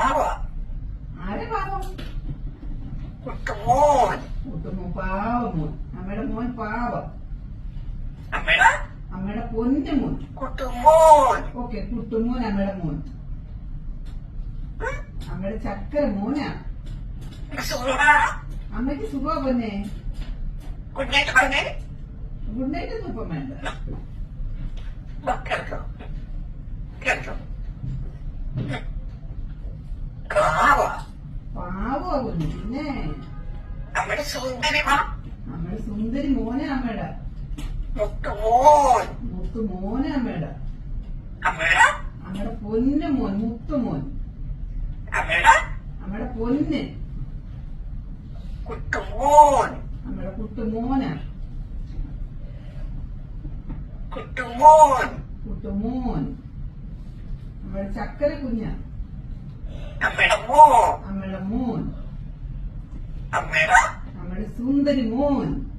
ആരെ പാവം? കുട്ടുമോൻ. കുട്ടുമോൻ പാവമോൻ. അമ്മയുടെ മോൻ പാവം. അമ്മയുടെ പൊന്നു മോൻ. കുട്ടുമോൻ. ഓക്കെ, കുട്ടുമോൻ അമ്മയുടെ മോൻ. അമ്മയുടെ ചക്കര മോനാ. അമ്മയ്ക്ക് സുഖമാ പൊന്നെ. ഗുഡ് നൈറ്റ് ഒന്നും ഇപ്പം വേണ്ട. പാവാകുന്നു. പിന്നെ നമ്മുടെ സുന്ദരി മോനെ അമ്മയുടെ. മുത്തുമോൻ. മുത്തു മോനെ അമ്മയുടെ. അമ്മയുടെ അമ്മയുടെ പൊന്നു മോൻ. മുത്തുമോൻ. അമ്മയുടെ പൊന്ന്. കുട്ടുമോൻ. അമ്മയുടെ കുട്ടുമോനാ. കുട്ടുമോൻ. കുട്ടുമോൻ. അമ്മയുടെ ചക്കര കുഞ്ഞ. അമ്മയുടെ മോൻ. അമ്മയുടെ മോൻ. അമ്മയുടെ അമ്മയുടെ സുന്ദരി മോൻ.